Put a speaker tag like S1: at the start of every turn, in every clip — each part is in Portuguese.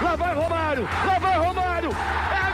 S1: lá vai Romário, é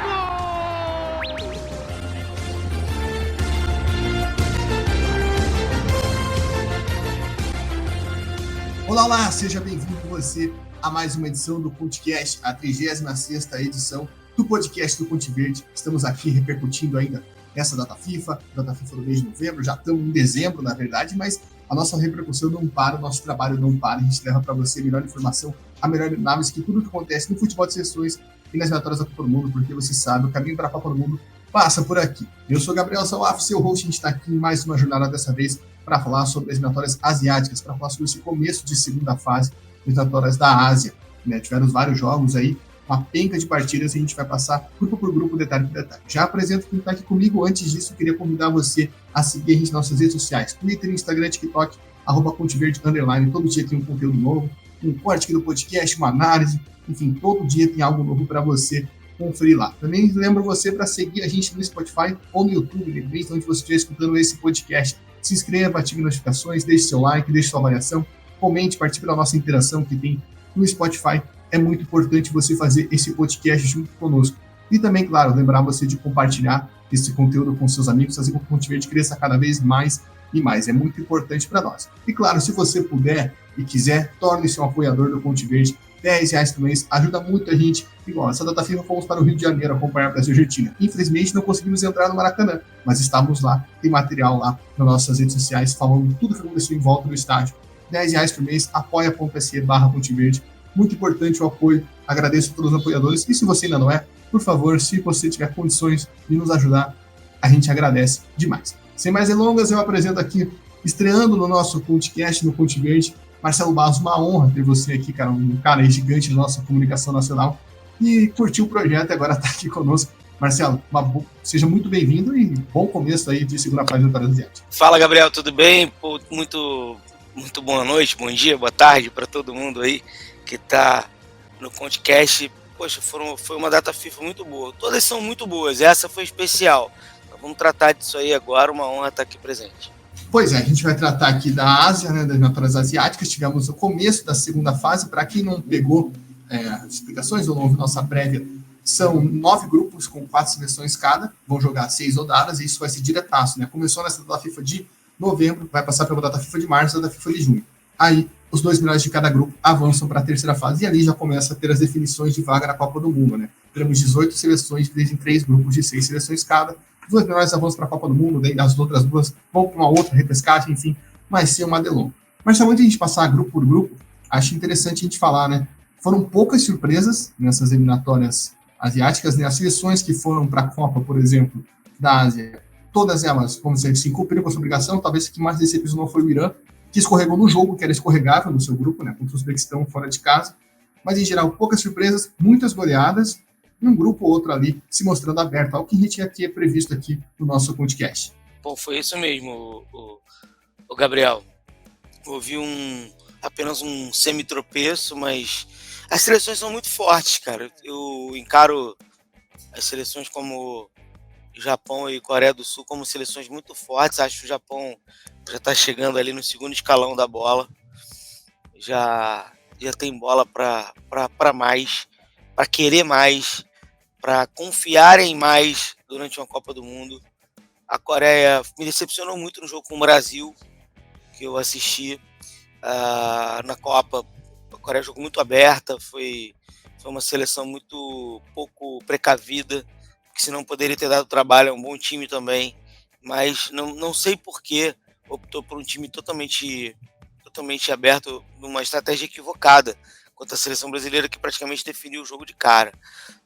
S1: gol!
S2: Olá, seja bem-vindo você a mais uma edição do podcast, a 36ª edição do podcast do Ponte Verde. Estamos aqui repercutindo ainda essa data FIFA do mês de novembro, já estamos em dezembro, na verdade, mas a nossa repercussão não para, o nosso trabalho não para, a gente leva para você a melhor informação, a melhor análise que tudo que acontece no futebol de seleções e nas eliminatórias da Copa do Mundo, porque você sabe, o caminho para a Copa do Mundo passa por aqui. Eu sou Gabriel Salaf, seu host, a gente está aqui em mais uma jornada dessa vez para falar sobre as eliminatórias asiáticas, para falar sobre esse começo de segunda fase das eliminatórias da Ásia. Né? Tivemos vários jogos aí, uma penca de partidas, e a gente vai passar grupo por grupo, detalhe por detalhe. Já apresento quem está aqui comigo. Antes disso, eu queria convidar você a seguir a gente nas nossas redes sociais, Twitter, Instagram, TikTok, @PonteVerde_, todo dia tem um conteúdo novo, um corte aqui do podcast, uma análise, enfim, todo dia tem algo novo para você conferir lá. Também lembro você para seguir a gente no Spotify ou no YouTube, onde você estiver escutando esse podcast. Se inscreva, ative notificações, deixe seu like, deixe sua avaliação, comente, participe da nossa interação que tem no Spotify. É muito importante você fazer esse podcast junto conosco. E também, claro, lembrar você de compartilhar esse conteúdo com seus amigos, fazer com que o Ponte Verde cresça cada vez mais e mais. É muito importante para nós. E claro, se você puder e quiser, torne-se um apoiador do Ponte Verde. R$10 por mês ajuda muito a gente. Igual, essa data FIFA fomos para o Rio de Janeiro acompanhar a Brasil-Argentina. Infelizmente não conseguimos entrar no Maracanã, mas estávamos lá, tem material lá nas nossas redes sociais falando tudo que aconteceu em volta do estádio. R$10 por mês, apoia.se/Ponteverde. Muito importante o apoio, agradeço a todos os apoiadores. E se você ainda não é, por favor, se você tiver condições de nos ajudar, a gente agradece demais. Sem mais delongas, eu apresento aqui, estreando no nosso podcast, no Ponte Verde, Marcelo Barros. Uma honra ter você aqui, cara, um cara gigante da nossa comunicação nacional, e curtiu o projeto e agora está aqui conosco. Marcelo, seja muito bem-vindo e bom começo aí de segunda fase do Campeonato Asiático.
S3: Fala, Gabriel, tudo bem? Pô, muito boa noite, bom dia, boa tarde para todo mundo aí que está no podcast. Poxa, foi uma data FIFA muito boa. Todas são muito boas, essa foi especial. Então, vamos tratar disso aí agora, uma honra estar aqui presente.
S2: Pois é, a gente vai tratar aqui da Ásia, né, das eliminatórias asiáticas. Tivemos o começo da segunda fase. Para quem não pegou as explicações ou não ouviu nossa prévia, são 9 grupos com 4 seleções cada, vão jogar 6 rodadas, e isso vai ser diretaço, né? Começou nessa data FIFA de novembro, vai passar pela data FIFA de março e data FIFA de junho. Aí, os 2 melhores de cada grupo avançam para a terceira fase, e ali já começa a ter as definições de vaga na Copa do Mundo, né? Teremos 18 seleções divididas em 3 grupos de 6 seleções cada. Os 2 melhores avançam para a Copa do Mundo, daí as outras 2 vão para uma outra repescagem, enfim, vai ser uma delonga. Mas só antes de a gente passar grupo por grupo, acho interessante a gente falar, né? Foram poucas surpresas nessas eliminatórias asiáticas, né? As seleções que foram para a Copa, por exemplo, da Ásia, todas elas, vamos dizer assim, cumpriram com a sua obrigação. Talvez o que mais decepcionou foi o Irã, que escorregou no jogo, que era escorregável no seu grupo, né? Contra o Uzbequistão fora de casa. Mas, em geral, poucas surpresas, muitas goleadas, e um grupo ou outro ali se mostrando aberto, algo que a gente já tinha previsto aqui no nosso podcast.
S3: Bom, foi isso mesmo, o Gabriel. Houve apenas um semi-tropeço, mas as seleções são muito fortes, cara. Eu encaro as seleções como Japão e Coreia do Sul como seleções muito fortes. Acho que o Japão já está chegando ali no segundo escalão da bola. Já tem bola para mais, para querer mais, para confiar em mais durante uma Copa do Mundo. A Coreia me decepcionou muito no jogo com o Brasil, que eu assisti na Copa. A Coreia jogou muito aberta, foi uma seleção muito pouco precavida, que se não poderia ter dado trabalho, é um bom time também, mas não sei por que optou por um time totalmente aberto, numa estratégia equivocada contra a seleção brasileira, que praticamente definiu o jogo de cara.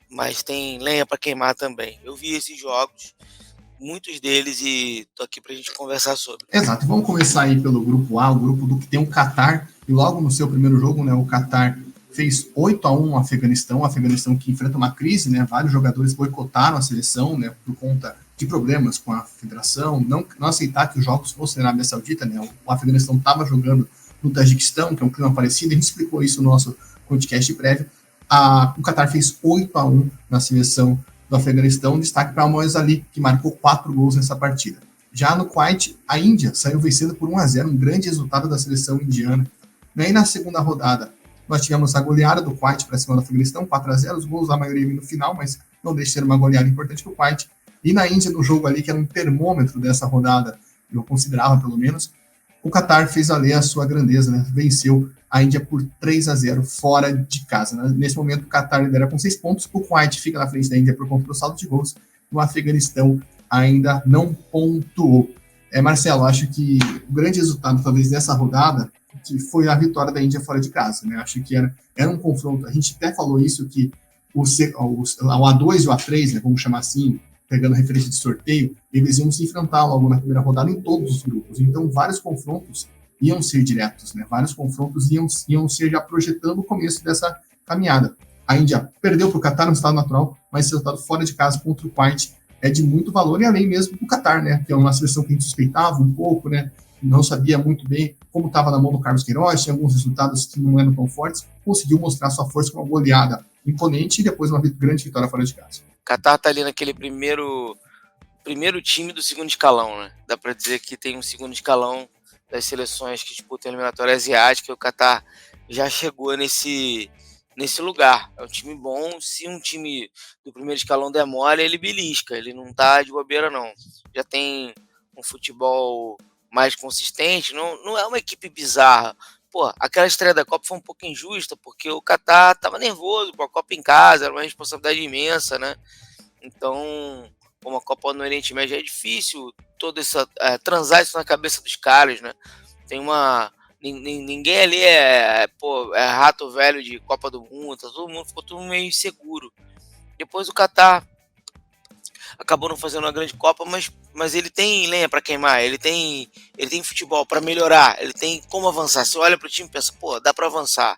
S3: Mas tem lenha para queimar também. Eu vi esses jogos, muitos deles, e tô aqui pra gente conversar sobre.
S2: Exato, vamos começar aí pelo grupo A, o grupo do que tem o Catar, e logo no seu primeiro jogo, né, o Catar fez 8-1 o Afeganistão que enfrenta uma crise, né, vários jogadores boicotaram a seleção, né, por conta de problemas com a federação, não aceitar que os jogos fossem na Arábia Saudita, né, o Afeganistão estava jogando no Tajiquistão, que é um clima parecido, a gente explicou isso no nosso podcast prévio. O Catar fez 8-1 na seleção do Afeganistão, destaque para Moez Ali, que marcou 4 gols nessa partida. Já no Kuwait, a Índia saiu vencendo por 1-0, um grande resultado da seleção indiana. E aí na segunda rodada, Nós tivemos a goleada do Kuwait para cima do Afeganistão, 4-0, os gols da maioria no final, mas não deixa de ser uma goleada importante para o Kuwait. E na Índia, no jogo ali, que era um termômetro dessa rodada, eu considerava pelo menos, o Qatar fez valer a sua grandeza, né? Venceu a Índia por 3-0 fora de casa. Né? Nesse momento, o Qatar lidera com 6 pontos, o Kuwait fica na frente da Índia por conta do saldo de gols, o Afeganistão ainda não pontuou. Marcelo, acho que o grande resultado, talvez, dessa rodada que foi a vitória da Índia fora de casa. Né? Acho que era um confronto, a gente até falou isso, que o A2 e o A3, né, vamos chamar assim, pegando referência de sorteio, eles iam se enfrentar logo na primeira rodada em todos os grupos. Então, vários confrontos iam ser diretos, né? Vários confrontos iam ser já projetando o começo dessa caminhada. A Índia perdeu para o Qatar no estado natural, mas esse resultado fora de casa contra o Kuwait é de muito valor, e além mesmo do Qatar, né? Que é uma seleção que a gente suspeitava um pouco, né? Não sabia muito bem como estava na mão do Carlos Queiroz, tinha alguns resultados que não eram tão fortes, conseguiu mostrar sua força com uma goleada imponente e depois uma grande vitória fora de casa.
S3: O Qatar tá ali naquele primeiro time do segundo escalão, né? Dá para dizer que tem um segundo escalão das seleções que disputam a eliminatória asiática, e o Qatar já chegou nesse lugar. É um time bom. Se um time do primeiro escalão der mole, ele belisca, ele não tá de bobeira, não. Já tem um futebol mais consistente, não é uma equipe bizarra. Pô, aquela estreia da Copa foi um pouco injusta, porque o Qatar tava nervoso com a Copa em casa, era uma responsabilidade imensa, né? Então, como a Copa no Oriente Médio é difícil, transar isso na cabeça dos caras, né? Tem ninguém ali é rato velho de Copa do Mundo, ficou todo meio inseguro. Depois o Qatar acabou não fazendo uma grande Copa, mas ele tem lenha para queimar, ele tem futebol para melhorar, ele tem como avançar. Você olha para o time e pensa, pô, dá para avançar.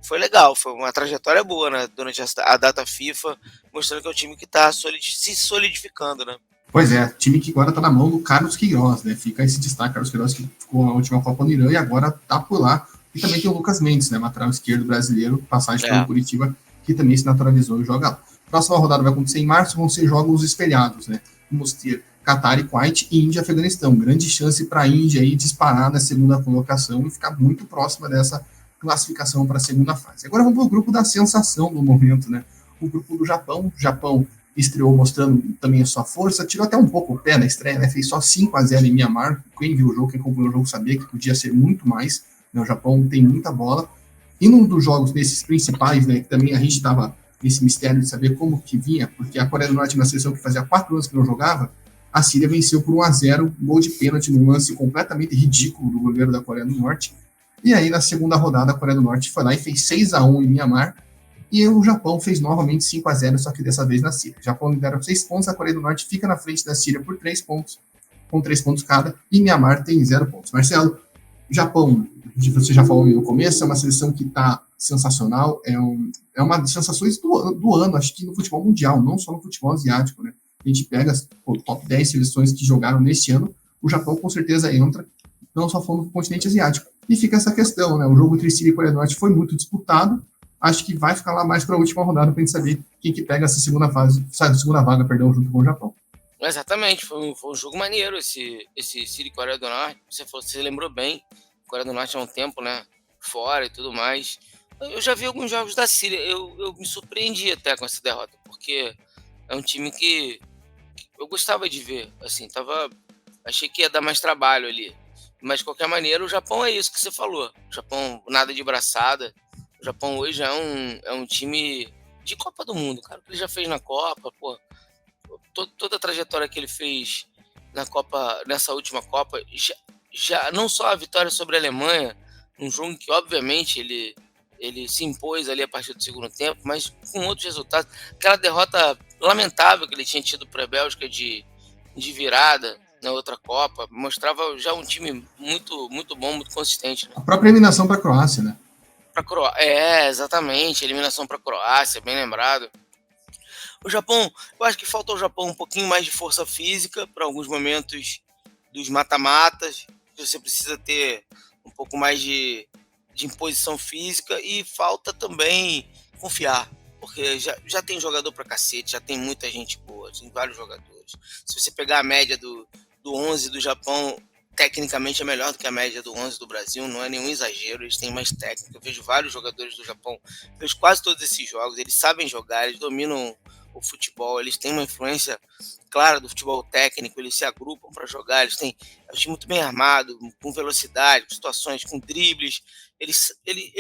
S3: Foi legal, foi uma trajetória boa, né, durante a data FIFA, mostrando que é um time que está se solidificando, né?
S2: Pois é, time que agora está na mão do Carlos Queiroz, né? Fica esse destaque, Carlos Queiroz, que ficou na última Copa no Irã e agora está por lá. E também tem o Lucas Mendes, né? Lateral esquerdo brasileiro, passagem pelo Curitiba, que também se naturalizou e joga lá. Próxima rodada vai acontecer em março, vão ser jogos espelhados, né? Vamos ter Qatar e Kuwait e Índia e Afeganistão. Grande chance para a Índia aí disparar na segunda colocação e ficar muito próxima dessa classificação para a segunda fase. Agora vamos para o grupo da sensação do momento, né? O grupo do Japão. O Japão estreou mostrando também a sua força, tirou até um pouco o pé na estreia, né? Fez só 5-0 em Mianmar. Quem viu o jogo, quem acompanhou o jogo sabia que podia ser muito mais, né? O Japão tem muita bola. E num dos jogos desses principais, né, que também a gente estava nesse mistério de saber como que vinha, porque a Coreia do Norte, uma seleção que fazia 4 anos que não jogava, a Síria venceu por 1-0, gol de pênalti num lance completamente ridículo do goleiro da Coreia do Norte. E aí, na segunda rodada, a Coreia do Norte foi lá e fez 6-1 em Mianmar, e o Japão fez novamente 5-0, só que dessa vez na Síria. O Japão lidera 6 pontos, a Coreia do Norte fica na frente da Síria por 3 pontos, com 3 pontos cada, e Mianmar tem 0 pontos. Marcelo, Japão, você já falou no começo, é uma seleção que está sensacional, é uma das sensações do ano, acho que no futebol mundial, não só no futebol asiático, né? A gente pega o top 10 seleções que jogaram neste ano, o Japão com certeza entra, não só falando do continente asiático. E fica essa questão, né? O jogo entre Síria e Coreia do Norte foi muito disputado, acho que vai ficar lá mais para a última rodada para a gente saber quem que pega essa segunda vaga, junto com o Japão.
S3: Exatamente, foi um jogo maneiro esse Síria e Coreia do Norte. Você lembrou bem, Coreia do Norte há um tempo, né? Fora e tudo mais. Eu já vi alguns jogos da Síria, eu me surpreendi até com essa derrota, porque é um time que eu gostava de ver, assim, achei que ia dar mais trabalho ali. Mas, de qualquer maneira, o Japão é isso que você falou. O Japão, nada de braçada. O Japão hoje é um time de Copa do Mundo, cara. O que ele já fez na Copa, pô. Toda a trajetória que ele fez na Copa, nessa última Copa, já não só a vitória sobre a Alemanha, um jogo que, obviamente, ele se impôs ali a partir do segundo tempo, mas com outros resultados. Aquela derrota lamentável que ele tinha tido para a Bélgica de virada na outra Copa, mostrava já um time muito, muito bom, muito consistente. Né?
S2: A própria eliminação para a Croácia, né?
S3: Exatamente, eliminação para a Croácia, bem lembrado. O Japão, eu acho que falta ao Japão um pouquinho mais de força física para alguns momentos dos mata-matas. Você precisa ter um pouco mais de imposição física e falta também confiar, porque já tem jogador pra cacete, já tem muita gente boa, tem vários jogadores. Se você pegar a média do 11 do Japão, tecnicamente é melhor do que a média do 11 do Brasil, não é nenhum exagero, eles têm mais técnica. Eu vejo vários jogadores do Japão, vejo quase todos esses jogos, eles sabem jogar, eles dominam o futebol, eles têm uma influência clara do futebol técnico, eles se agrupam para jogar, eles têm um time muito bem armado, com velocidade, com situações, com dribles, eles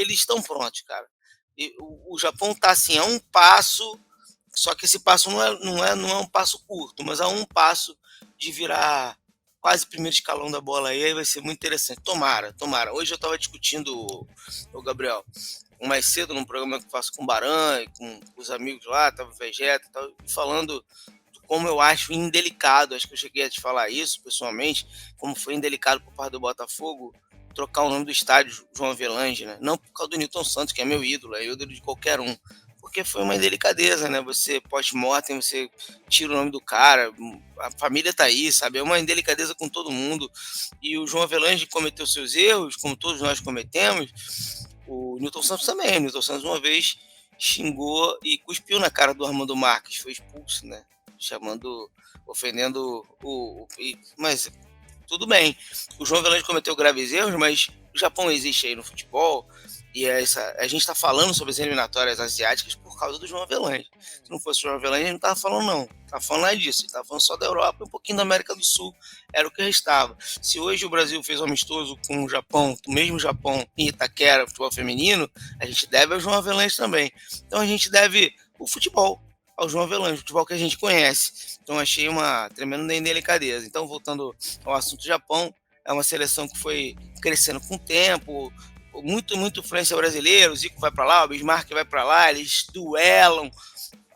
S3: estão prontos, cara. E o Japão está assim, a um passo, só que esse passo não é um passo curto, mas a um passo de virar quase primeiro escalão da bola aí vai ser muito interessante. Tomara. Hoje eu estava discutindo, o Gabriel, mais cedo num programa que eu faço com o Baran, com os amigos lá, tava o Vegeta, tava falando como eu acho indelicado, acho que eu cheguei a te falar isso pessoalmente, como foi indelicado por parte do Botafogo trocar o nome do estádio João Avelange, né? Não por causa do Nilton Santos, que é meu ídolo, é ídolo de qualquer um, porque foi uma indelicadeza, né? Você, pós-mortem, você tira o nome do cara, a família tá aí, sabe? É uma indelicadeza com todo mundo, e o João Avelange cometeu seus erros, como todos nós cometemos. O Nilton Santos também. O Nilton Santos uma vez xingou e cuspiu na cara do Armando Marques, foi expulso, né? Ofendendo mas tudo bem. O João Avelange cometeu graves erros, mas o Japão existe aí no futebol e a gente está falando sobre as eliminatórias asiáticas por causa do João Avelange. Se não fosse o João Avelange, a gente não estava falando, não. Estava falando nada disso. Estava falando só da Europa e um pouquinho da América do Sul. Era o que restava. Se hoje o Brasil fez um amistoso com o Japão, o mesmo Japão em Itaquera, futebol feminino, a gente deve ao João Avelange também. Então a gente deve o futebol ao João Avelange, o futebol que a gente conhece. Então achei uma tremenda indelicadeza. Então, voltando ao assunto do Japão, é uma seleção que foi crescendo com o tempo, muito influência brasileira, o Zico vai para lá, o Bismarck vai para lá, eles duelam,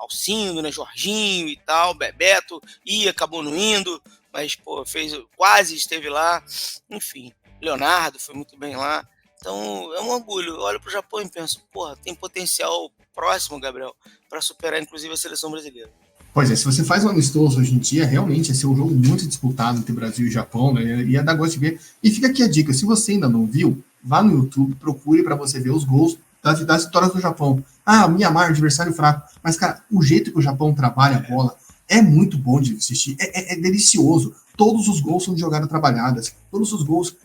S3: Alcindo, né, Jorginho e tal, Bebeto, acabou não indo, mas quase esteve lá, enfim, Leonardo foi muito bem lá, então é um orgulho. Eu olho para o Japão e penso, tem potencial próximo, Gabriel, para superar inclusive a seleção brasileira.
S2: Pois é, se você faz um amistoso hoje em dia, realmente ia ser um jogo muito disputado entre Brasil e Japão, né? Ia dar gosto de ver. E fica aqui a dica, se você ainda não viu, vá no YouTube, procure para você ver os gols das vitórias do Japão. Ah, Myanmar, adversário fraco. Mas, cara, o jeito que o Japão trabalha a bola é muito bom de assistir, é delicioso. Todos os gols são de jogada trabalhadas, todos os gols.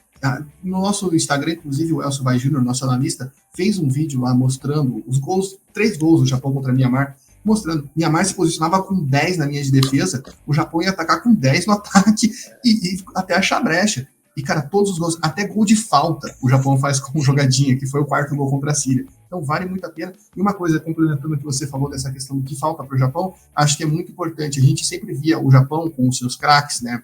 S2: No nosso Instagram, inclusive, o Elcio Vai Júnior, nosso analista, fez um vídeo lá mostrando os gols, 3 gols do Japão contra Myanmar, mostrando, Myanmar se posicionava com 10 na linha de defesa, o Japão ia atacar com 10 no ataque e até achar brecha. E, cara, todos os gols, até gol de falta, o Japão faz com jogadinha, que foi o 4º gol contra a Síria. Então, vale muito a pena. E uma coisa, complementando o que você falou dessa questão do que falta para o Japão, acho que é muito importante. A gente sempre via o Japão com os seus craques, né?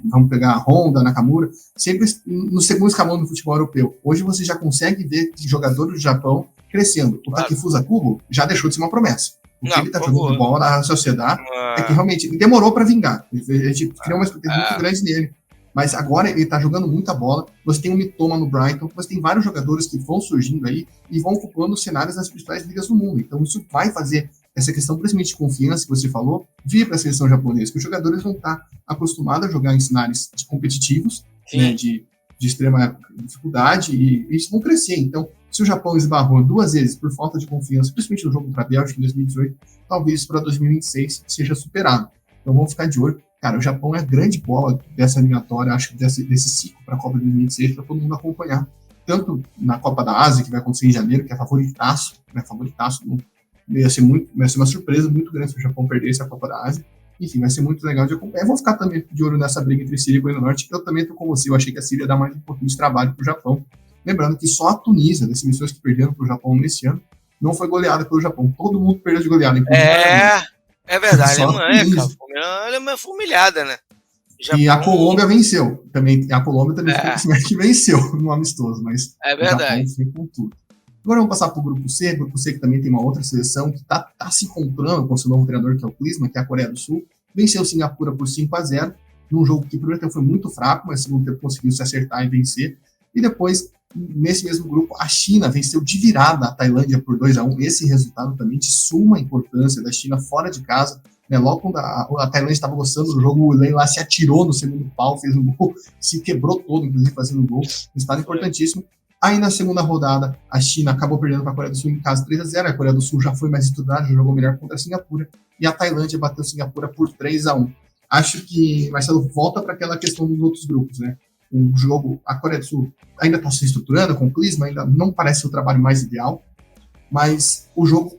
S2: Vamos pegar a Honda, Nakamura, sempre no segundo escalão do futebol europeu. Hoje você já consegue ver jogadores do Japão crescendo. O Takefusa Kubo já deixou de ser uma promessa. O que ele está jogando de bola na sociedade é que realmente demorou para vingar. A gente criou uma expectativa muito grande nele. Mas agora ele está jogando muita bola. Você tem o Mitoma no Brighton, você tem vários jogadores que vão surgindo aí e vão ocupando cenários nas principais ligas do mundo. Então isso vai fazer essa questão, principalmente de confiança que você falou, vir para a seleção japonesa, que os jogadores vão estar acostumados a jogar em cenários competitivos, né, de extrema dificuldade, e eles vão crescer. Então, se o Japão esbarrou 2 vezes por falta de confiança, principalmente no jogo contra a Bélgica em 2018, talvez para 2026 seja superado. Então vamos ficar de olho. Cara, o Japão é a grande bola dessa eliminatória, acho que desse ciclo para a Copa de 2026, para todo mundo acompanhar. Tanto na Copa da Ásia, que vai acontecer em janeiro, que é favoritaço, né? Ia ser uma surpresa muito grande se o Japão perdesse a Copa da Ásia. Enfim, vai ser muito legal de acompanhar. Eu vou ficar também de olho nessa briga entre Síria e Coreia do Norte, que eu também estou com você. Eu achei que a Síria ia dar mais um pouquinho de trabalho para o Japão. Lembrando que só a Tunísia, das seleções que perderam para o Japão nesse ano, não foi goleada pelo Japão. Todo mundo perdeu de goleada.
S3: É verdade. Ela foi humilhada, né? Japão... E
S2: a Colômbia venceu. A Colômbia também foi o time que venceu no amistoso, mas
S3: é verdade.
S2: O Japão foi com tudo. Agora vamos passar para o Grupo C. O Grupo C que também tem uma outra seleção que está se encontrando com o seu novo treinador, que é o Klinsmann, que é a Coreia do Sul. Venceu Singapura por 5-0, num jogo que o primeiro tempo foi muito fraco, mas no segundo tempo conseguiu se acertar e vencer. E depois, nesse mesmo grupo, a China venceu de virada a Tailândia por 2-1. Esse resultado também de suma importância da China fora de casa. Né? Logo quando a Tailândia estava gostando do jogo, o Lei lá se atirou no segundo pau, fez um gol, se quebrou todo, inclusive fazendo um gol. Resultado importantíssimo. Aí na segunda rodada, a China acabou perdendo para a Coreia do Sul em casa 3-0. A Coreia do Sul já foi mais estudada, já jogou melhor contra a Singapura. E a Tailândia bateu a Singapura por 3-1. Acho que, Marcelo, volta para aquela questão dos outros grupos, né? o jogo, a Coreia do Sul ainda está se estruturando com o Klinsmann, ainda não parece o trabalho mais ideal, mas o jogo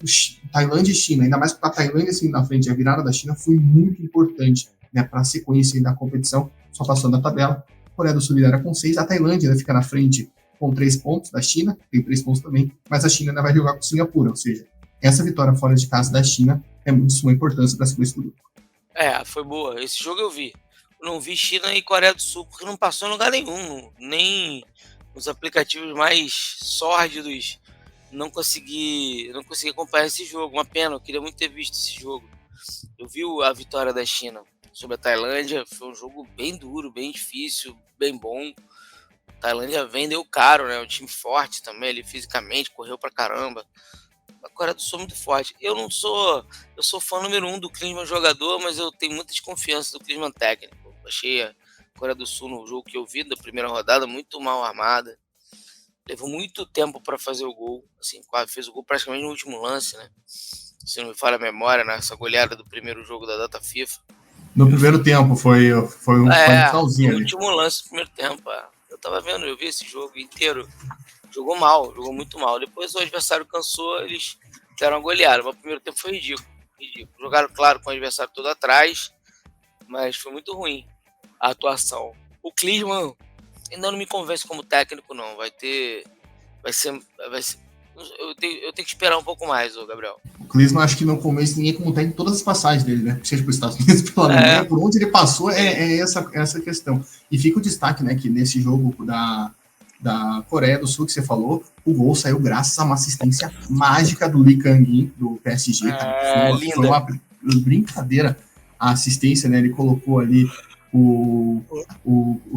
S2: Tailândia e China, ainda mais para a Tailândia assim na frente, a virada da China foi muito importante, né, para a sequência da competição, só passando a tabela. A Coreia do Sul lidera com 6, a Tailândia ainda fica na frente com 3 pontos da China, tem 3 pontos também, mas a China ainda vai jogar com Singapura, ou seja, essa vitória fora de casa da China é muito de suma importância para a sequência do grupo.
S3: Foi boa. Esse jogo eu vi. Eu não vi China e Coreia do Sul, porque não passou em lugar nenhum. Nem nos aplicativos mais sórdidos não consegui acompanhar esse jogo. Uma pena, eu queria muito ter visto esse jogo. Eu vi a vitória da China sobre a Tailândia. Foi um jogo bem duro, bem difícil, bem bom. A Tailândia vendeu caro, né? Um time forte também, ele fisicamente, correu pra caramba. A Coreia do Sul é muito forte. Eu sou fã número 1 do Klinsmann jogador, mas eu tenho muita desconfiança do Klinsmann técnico. Achei a Coreia do Sul no jogo que eu vi da primeira rodada muito mal armada. Levou muito tempo para fazer o gol. Assim, quase fez o gol praticamente no último lance, né? Se não me falha a memória, nessa goleada do primeiro jogo da data FIFA.
S2: No primeiro tempo, foi um finalzinho
S3: no
S2: ali.
S3: último lance do primeiro tempo. Eu tava vendo, eu vi esse jogo inteiro. Jogou mal, jogou muito mal. Depois o adversário cansou, eles deram uma goleada. Mas o primeiro tempo foi ridículo. Jogaram, claro, com o adversário todo atrás, mas foi muito ruim a atuação. O Klinsmann ainda não me convence como técnico, não. Vai ser. Eu tenho que esperar um pouco mais, Gabriel.
S2: O Klinsmann acho que não convence ninguém como técnico em todas as passagens dele, né? Seja para os Estados Unidos, pela Alemanha, por onde ele passou, é essa questão. E fica o destaque, né, que nesse jogo da Coreia do Sul que você falou, o gol saiu graças a uma assistência mágica do Lee Kang-in, do PSG, cara. Foi uma brincadeira a assistência, né? Ele colocou ali o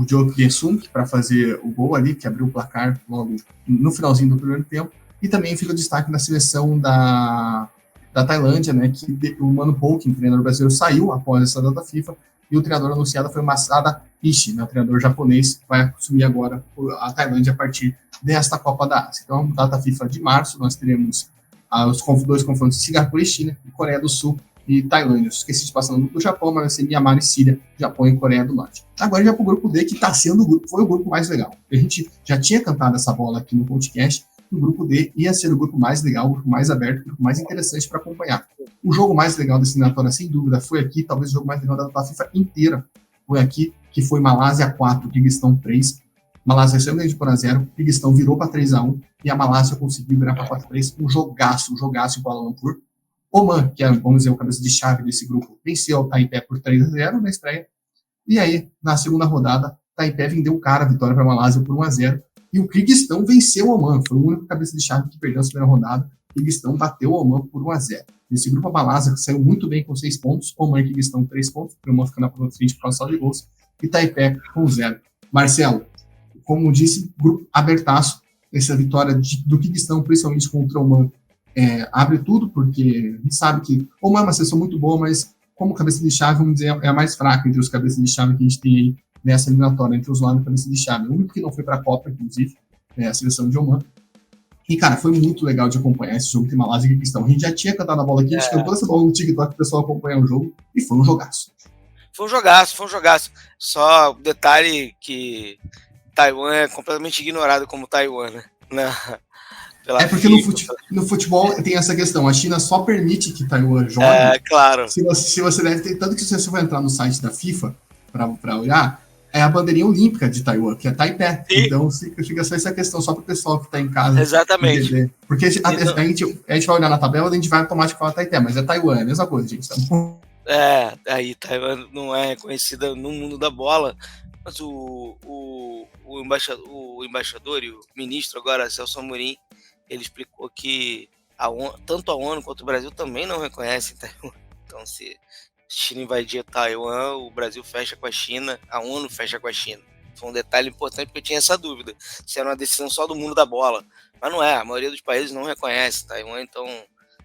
S2: Jo Kye-sung para fazer o gol ali, que abriu o placar logo no finalzinho do primeiro tempo. E também fica o destaque na seleção da Tailândia, né? Que o Mano Polkin, treinador brasileiro, saiu após essa data FIFA, e o treinador anunciado foi o Masada Ishii, né, o treinador japonês, vai assumir agora a Tailândia a partir desta Copa da Ásia. Então, data FIFA de março, nós teremos os dois confrontos de Singapura e China, e Coreia do Sul e Tailândia. Esqueci de passar no grupo do Japão, mas vai ser Myanmar e Síria, Japão e Coreia do Norte. Agora já para o grupo D, que está sendo foi o grupo mais legal. A gente já tinha cantado essa bola aqui no podcast, o grupo D ia ser o grupo mais legal, o grupo mais aberto, o grupo mais interessante para acompanhar. O jogo mais legal dessa eliminatória, sem dúvida, foi aqui, talvez o jogo mais legal da FIFA inteira foi aqui, que foi Malásia 4, Kirguistão 3. Malásia saiu de 1-0, Kirguistão virou para 3-1 e a Malásia conseguiu virar para 4-3. Um jogaço em Kuala Lumpur. Oman, que é, vamos dizer, o cabeça de chave desse grupo, venceu o Taipei por 3-0 na estreia. E aí, na segunda rodada, Taipei vendeu o cara, a vitória para a Malásia por 1-0. E o Kirguistão venceu o Oman, foi o único cabeça de chave que perdeu a primeira rodada. O Kirguistão bateu o Oman por 1-0. Nesse grupo, a Malásia saiu muito bem com 6 pontos, Oman e Kirguistão 3 pontos, o Oman ficando na frente por causa de gols, e Taipei com 0. Marcelo, como disse, grupo abertaço, essa vitória do Kirguistão, principalmente contra o Oman, abre tudo, porque a gente sabe que o Oman é uma seleção muito boa, mas como cabeça de chave, vamos dizer, é a mais fraca entre os cabeças de chave que a gente tem aí nessa eliminatória, entre os lados da cabeça de chave. O único que não foi para a Copa, inclusive, é a seleção de Oman. E, cara, foi muito legal de acompanhar esse jogo de Malásia e Kirguistão. A gente já tinha cantado a bola aqui, a gente cantou essa bola no TikTok, o pessoal acompanhar o jogo, e foi um jogaço.
S3: Foi um jogaço. Só um detalhe que Taiwan é completamente ignorado como Taiwan, né?
S2: Porque no futebol tem essa questão, a China só permite que Taiwan jogue.
S3: Claro.
S2: Se você deve ter, tanto que se você for entrar no site da FIFA para olhar, é a bandeirinha olímpica de Taiwan, que é Taipei. Sim. Então fica só essa questão, só para o pessoal que está em casa.
S3: Exatamente.
S2: Entender. Porque a gente vai olhar na tabela e a gente vai automaticamente falar Taipei, mas é Taiwan, é a mesma coisa, gente. Tá bom?
S3: Aí Taiwan não é conhecida no mundo da bola, mas o embaixador e o ministro agora, Celso Amorim, ele explicou que tanto a ONU quanto o Brasil também não reconhecem Taiwan. Então, se China invadir Taiwan, o Brasil fecha com a China, a ONU fecha com a China. Foi um detalhe importante porque eu tinha essa dúvida, se era uma decisão só do mundo da bola. Mas não é, a maioria dos países não reconhece Taiwan, então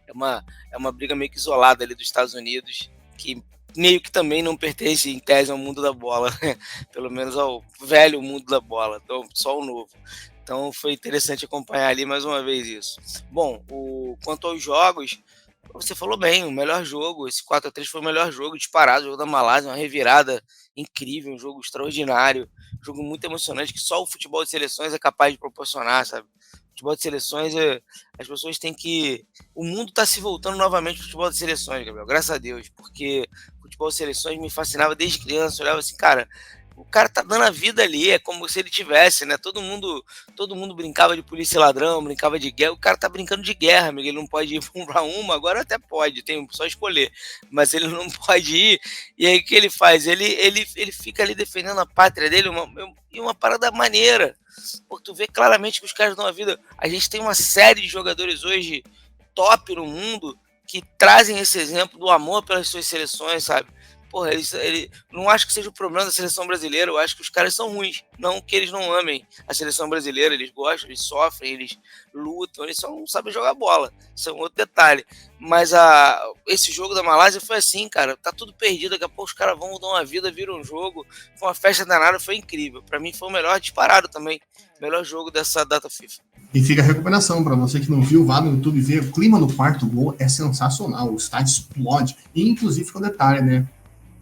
S3: é uma briga meio que isolada ali dos Estados Unidos, que meio que também não pertence em tese ao mundo da bola, né? Pelo menos ao velho mundo da bola, então só o novo. Então foi interessante acompanhar ali mais uma vez isso. Bom, quanto aos jogos, Você falou bem, o melhor jogo, esse 4-3 foi o melhor jogo disparado, o jogo da Malásia, uma revirada incrível, um jogo extraordinário, um jogo muito emocionante que só o futebol de seleções é capaz de proporcionar, sabe? Futebol de seleções, as pessoas têm que... O mundo está se voltando novamente para o futebol de seleções, Gabriel, graças a Deus, porque o futebol de seleções me fascinava desde criança, eu olhava assim, cara, o cara tá dando a vida ali, é como se ele tivesse, né? Todo mundo brincava de polícia e ladrão, brincava de guerra. O cara tá brincando de guerra, amigo. Ele não pode ir para uma, agora até pode, tem só escolher. Mas ele não pode ir. E aí o que ele faz? Ele fica ali defendendo a pátria dele, uma parada maneira. Pô, tu vê claramente que os caras dão a vida. A gente tem uma série de jogadores hoje top no mundo que trazem esse exemplo do amor pelas suas seleções, sabe? Porra, ele não acho que seja o problema da seleção brasileira, eu acho que os caras são ruins. Não que eles não amem a seleção brasileira, eles gostam, eles sofrem, eles lutam, eles só não sabem jogar bola. Isso é um outro detalhe. Mas esse jogo da Malásia foi assim, cara, tá tudo perdido, daqui a pouco os caras vão dar uma vida, viram um jogo, foi uma festa danada, foi incrível. Pra mim foi o melhor disparado também, melhor jogo dessa data FIFA.
S2: E fica a recomendação para você que não viu, vá no YouTube ver. O clima no quarto gol é sensacional, o estádio explode. E inclusive com detalhe, né?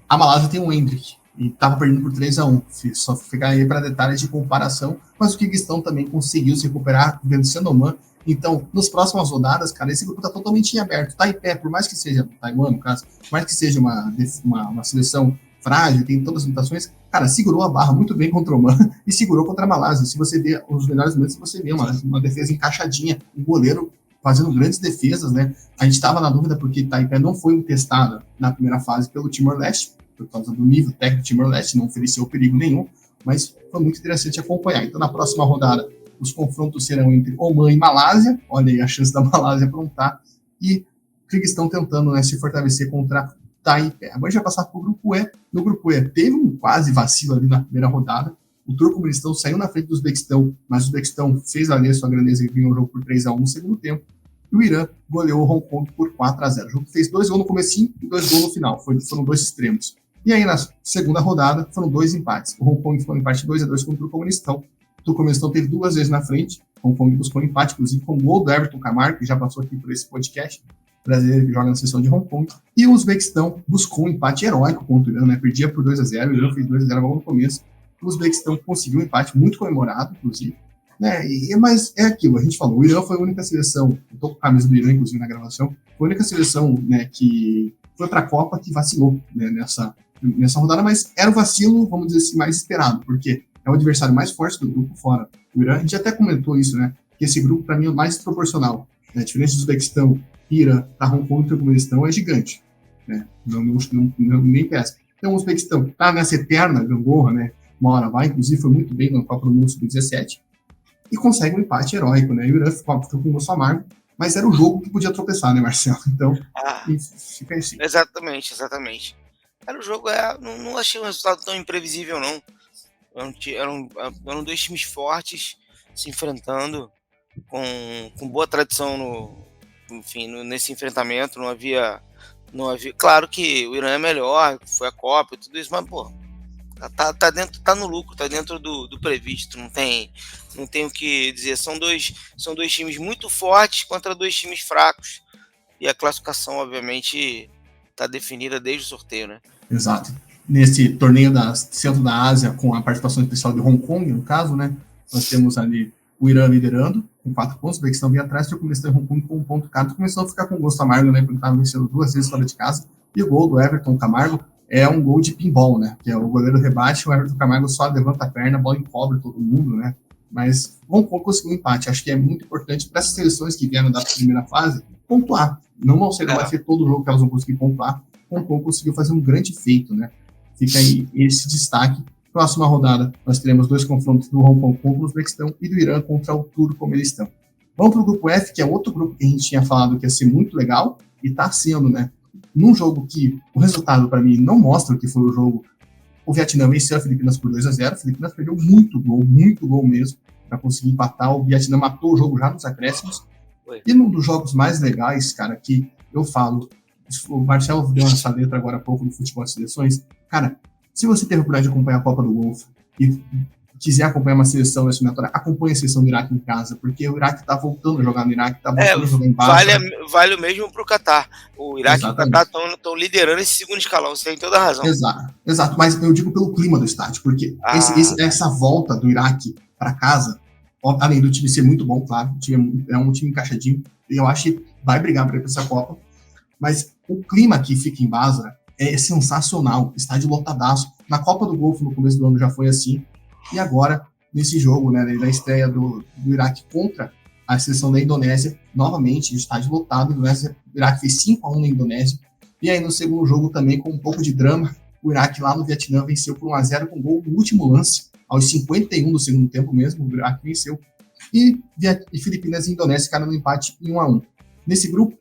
S2: A Malásia tem o Endrick e estava perdendo por 3-1. Só ficar aí para detalhes de comparação, mas o Quirguistão também conseguiu se recuperar vencendo o Oman. Então, nas próximas rodadas, cara, esse grupo está totalmente em aberto. Tá em pé, por mais que seja Taiwan, no caso, por mais que seja uma seleção frágil, tem todas as limitações, cara, segurou a barra muito bem contra o Oman e segurou contra a Malásia. Se você vê os melhores momentos, você vê uma defesa encaixadinha, o goleiro fazendo grandes defesas, né? A gente estava na dúvida porque Taipei não foi testada na primeira fase pelo Timor-Leste, por causa do nível técnico do Timor-Leste, não ofereceu perigo nenhum, mas foi muito interessante acompanhar. Então, na próxima rodada, os confrontos serão entre Oman e Malásia, olha aí a chance da Malásia aprontar, e Quirguistão tentando, né, se fortalecer contra Taipei. Agora a gente vai passar para o Grupo E. No Grupo E, teve um quase vacilo ali na primeira rodada, o Turcomenistão saiu na frente do Uzbequistão, mas o Uzbequistão fez valer sua grandeza e ganhou o jogo por 3-1 no segundo tempo. E o Irã goleou o Hong Kong por 4-0. O jogo fez 2 gols no comecinho e 2 gols no final. Foram 2 extremos. E aí, na segunda rodada, foram 2 empates. O Hong Kong ficou um empate 2-2 contra o Turcomenistão. O Turcomenistão teve 2 vezes na frente. O Hong Kong buscou um empate, inclusive com o gol do Everton Camargo, que já passou aqui por esse podcast, brasileiro que joga na seção de Hong Kong. E o Uzbequistão buscou um empate heróico contra o Irã, né? Perdia por 2-0. O Irã fez 2-0 logo no começo. O Uzbequistão conseguiu um empate muito comemorado, inclusive. Né? Mas é aquilo, a gente falou, o Irã foi a única seleção, eu tô com a camisa do Irã, inclusive, na gravação, foi a única seleção, né, que foi para a Copa que vacilou, né, nessa rodada, mas era o vacilo, vamos dizer assim, mais esperado, porque é o adversário mais forte do grupo fora. O Irã, a gente até comentou isso, né, que esse grupo, para mim, é o mais proporcional. Né? A diferença do Uzbequistão, Irã, para Hong Kong e Turcomenistão é gigante. Né? Nem pesca. Então o Uzbequistão está nessa eterna gangorra, né? Uma hora vai, inclusive foi muito bem na Copa do Mundo Sub-17, e consegue um empate heróico, né? E o Irã ficou com um gosto amargo, mas era o jogo que podia tropeçar, né, Marcelo? Então, fica assim.
S3: Exatamente. Era o jogo, não achei um resultado tão imprevisível, não. Eram 2 times fortes se enfrentando, com boa tradição nesse enfrentamento. Não havia. Claro que o Irã é melhor, foi a Copa e tudo isso, mas, pô, tá no lucro, tá dentro do previsto, não tem o que dizer. São dois times muito fortes contra 2 times fracos, e a classificação, obviamente, tá definida desde o sorteio, né?
S2: Exato. Nesse torneio da Centro da Ásia, com a participação especial de Hong Kong, no caso, né, nós temos ali o Irã liderando, com 4 pontos, o Uzbequistão vinha atrás, e o Turcomenistão e Hong Kong com 1 ponto cada, começou a ficar com gosto amargo, né, porque estava vencendo 2 vezes fora de casa, e o gol do Everton Camargo é um gol de pinball, né? Que é o goleiro rebate, o Everton Camargo só levanta a perna, a bola encobre todo mundo, né? Mas Hong Kong conseguiu um empate. Acho que é muito importante para essas seleções que vieram da primeira fase pontuar. Não vai ser todo jogo que elas vão conseguir pontuar. Hong Kong conseguiu fazer um grande feito, né? Fica aí esse destaque. Próxima rodada, nós teremos 2 confrontos do Hong Kong contra o Uzbequistão e do Irã contra o Turcomenistão. Vamos para o grupo F, que é outro grupo que a gente tinha falado que ia ser muito legal, e está sendo, né? Num jogo que o resultado, para mim, não mostra o que foi o jogo. O Vietnã venceu a Filipinas por 2-0. A Filipinas perdeu muito gol mesmo, para conseguir empatar. O Vietnã matou o jogo já nos acréscimos. E num dos jogos mais legais, cara, que eu falo, o Marcelo deu essa letra agora há pouco no futebol de seleções. Cara, se você teve a oportunidade de acompanhar a Copa do Golfo e quiser acompanhar uma seleção nessa eliminatória, acompanhe a seleção do Iraque em casa, porque o Iraque está voltando a jogar no Iraque, está voltando a jogar em Basra.
S3: Vale o mesmo para o Catar. O Iraque e o Catar estão liderando esse segundo escalão, você tem toda a razão.
S2: Exato, mas eu digo pelo clima do estádio, porque essa volta do Iraque para casa, além do time ser muito bom, claro, o time é um time encaixadinho, e eu acho que vai brigar para ir para essa Copa, mas o clima que fica em Basra é sensacional, estádio lotadaço. Na Copa do Golfo, no começo do ano, já foi assim, e agora, nesse jogo, né, da estreia do Iraque contra a seleção da Indonésia, novamente, estádio lotado, o Iraque fez 5-1 na Indonésia, e aí no segundo jogo também, com um pouco de drama, o Iraque lá no Vietnã venceu por 1-0 com gol no último lance, aos 51 do segundo tempo mesmo, o Iraque venceu, e Filipinas e Indonésia ficaram no empate em 1-1. Nesse grupo,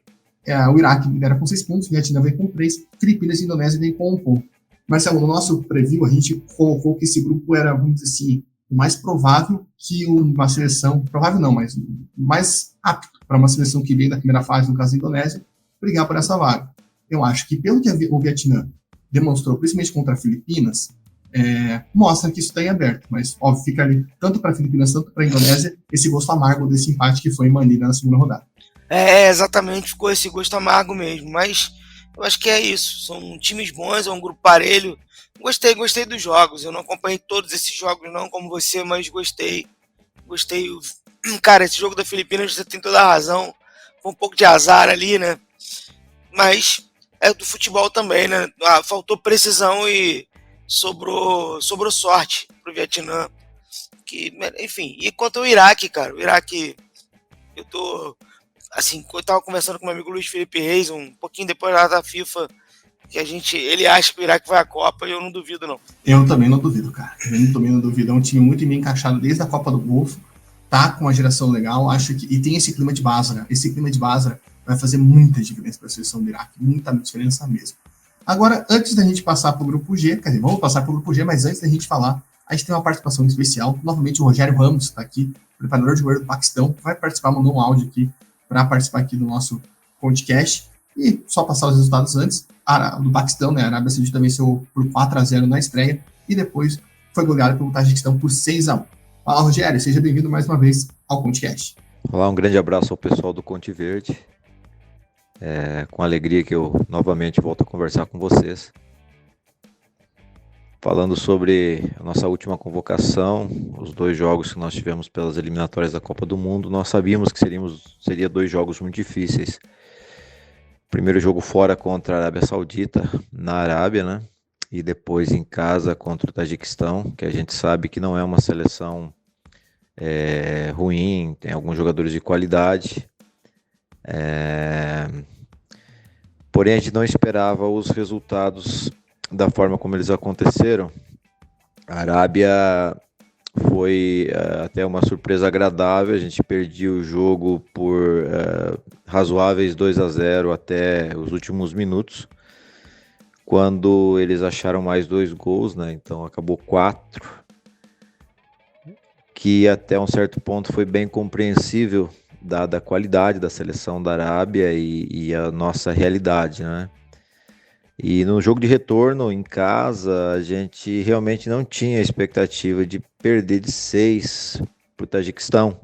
S2: o Iraque lidera com 6 pontos, o Vietnã vem com 3, Filipinas e Indonésia vem com 1 ponto. Marcelo, no nosso preview, a gente colocou que esse grupo era, vamos dizer assim, o mais provável que uma seleção, provável não, mas o mais apto para uma seleção que vem da primeira fase, no caso da Indonésia, brigar por essa vaga. Eu acho que, pelo que o Vietnã demonstrou, principalmente contra a Filipinas, mostra que isso está em aberto, mas, óbvio, fica ali, tanto para a Filipinas, tanto para a Indonésia, esse gosto amargo desse empate que foi em Manila na segunda rodada.
S3: Exatamente, ficou esse gosto amargo mesmo, mas eu acho que é isso, são times bons, é um grupo parelho. Gostei dos jogos, eu não acompanhei todos esses jogos não como você, mas gostei. Cara, esse jogo da Filipinas, você tem toda a razão, foi um pouco de azar ali, né, mas é do futebol também, né, faltou precisão e sobrou sorte pro Vietnã, enfim. E quanto ao Iraque, cara, o Iraque, eu tava conversando com meu amigo Luiz Felipe Reis, um pouquinho depois da data FIFA, que ele acha que o Iraque vai à Copa, e eu não duvido, não.
S2: Eu também não duvido, cara. Eu também não duvido. É um time muito bem encaixado desde a Copa do Golfo, tá com uma geração legal, acho que, e tem esse clima de Basra. Esse clima de Basra vai fazer muita diferença para a seleção do Iraque, muita diferença mesmo. Agora, antes da gente passar para o grupo G, quer dizer, vamos passar para o grupo G, mas antes da gente falar, a gente tem uma participação especial. Novamente, o Rogério Ramos está aqui, preparador de goleiro do Paquistão, vai participar, mandou um áudio aqui para participar aqui do nosso podcast. E só passar os resultados antes, do Paquistão, né? A Arábia Saudita venceu por 4-0 na estreia e depois foi goleado pelo Tajiquistão por 6-1. Fala, Rogério, seja bem-vindo mais uma vez ao Podcast.
S4: Olá, um grande abraço ao pessoal do Conte Verde. Com alegria que eu novamente volto a conversar com vocês. Falando sobre a nossa última convocação, os 2 jogos que nós tivemos pelas eliminatórias da Copa do Mundo, nós sabíamos que seria 2 jogos muito difíceis. Primeiro jogo fora contra a Arábia Saudita, na Arábia, né? E depois em casa contra o Tajiquistão, que a gente sabe que não é uma seleção ruim, tem alguns jogadores de qualidade. Porém, a gente não esperava os resultados da forma como eles aconteceram. A Arábia foi até uma surpresa agradável, a gente perdeu o jogo por razoáveis 2-0 até os últimos minutos, quando eles acharam mais 2 gols, né? Então acabou 4, que até um certo ponto foi bem compreensível, dada a qualidade da seleção da Arábia e a nossa realidade, né? E no jogo de retorno, em casa, a gente realmente não tinha expectativa de perder de 6 para o Tajiquistão.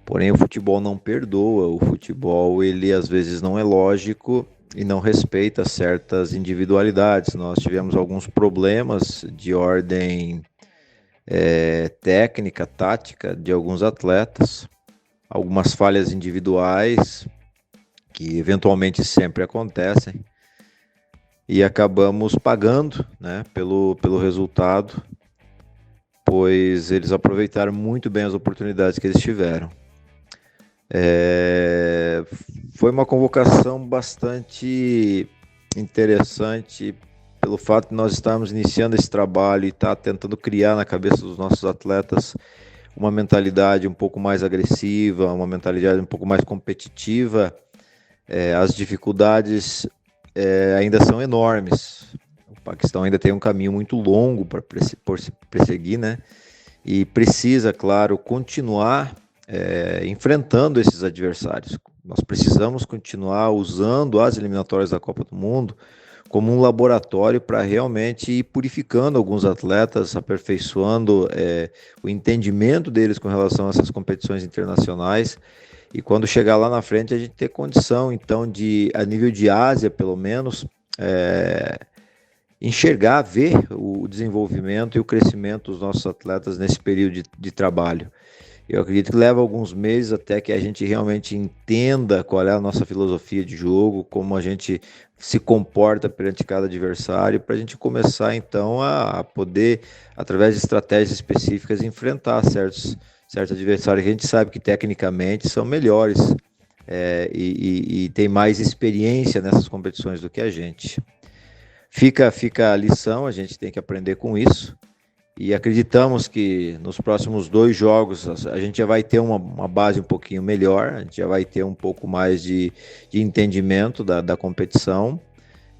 S4: Porém, o futebol não perdoa, o futebol, ele às vezes não é lógico e não respeita certas individualidades. Nós tivemos alguns problemas de ordem técnica, tática de alguns atletas, algumas falhas individuais que eventualmente sempre acontecem. E acabamos pagando, né, pelo resultado, pois eles aproveitaram muito bem as oportunidades que eles tiveram. Foi uma convocação bastante interessante pelo fato de nós estarmos iniciando esse trabalho e estar tentando criar na cabeça dos nossos atletas uma mentalidade um pouco mais agressiva, uma mentalidade um pouco mais competitiva. As dificuldades ainda são enormes. O Paquistão ainda tem um caminho muito longo para perseguir, né? E precisa, claro, continuar enfrentando esses adversários. Nós precisamos continuar usando as eliminatórias da Copa do Mundo como um laboratório para realmente ir purificando alguns atletas, aperfeiçoando o entendimento deles com relação a essas competições internacionais. E quando chegar lá na frente, a gente ter condição, então, a nível de Ásia, pelo menos, enxergar, ver o desenvolvimento e o crescimento dos nossos atletas nesse período de trabalho. Eu acredito que leva alguns meses até que a gente realmente entenda qual é a nossa filosofia de jogo, como a gente se comporta perante cada adversário, para a gente começar então a poder, através de estratégias específicas, enfrentar certos adversários que a gente sabe que tecnicamente são melhores e tem mais experiência nessas competições do que a gente. Fica a lição, a gente tem que aprender com isso. E acreditamos que nos próximos 2 jogos a gente já vai ter uma base um pouquinho melhor, a gente já vai ter um pouco mais de entendimento da competição.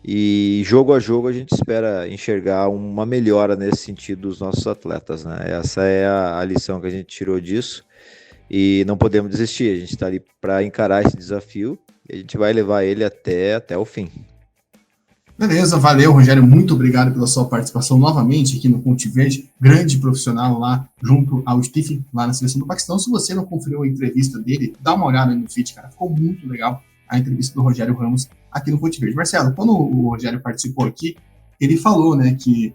S4: E jogo a jogo a gente espera enxergar uma melhora nesse sentido dos nossos atletas, né? Essa é a lição que a gente tirou disso. E não podemos desistir, a gente está ali para encarar esse desafio e a gente vai levar ele até o fim.
S2: Beleza, valeu, Rogério, muito obrigado pela sua participação novamente aqui no Ponte Verde, grande profissional lá, junto ao Stephen, lá na seleção do Paquistão. Se você não conferiu a entrevista dele, dá uma olhada no feed, cara, ficou muito legal a entrevista do Rogério Ramos aqui no Ponte Verde. Marcelo, quando o Rogério participou aqui, ele falou, né, que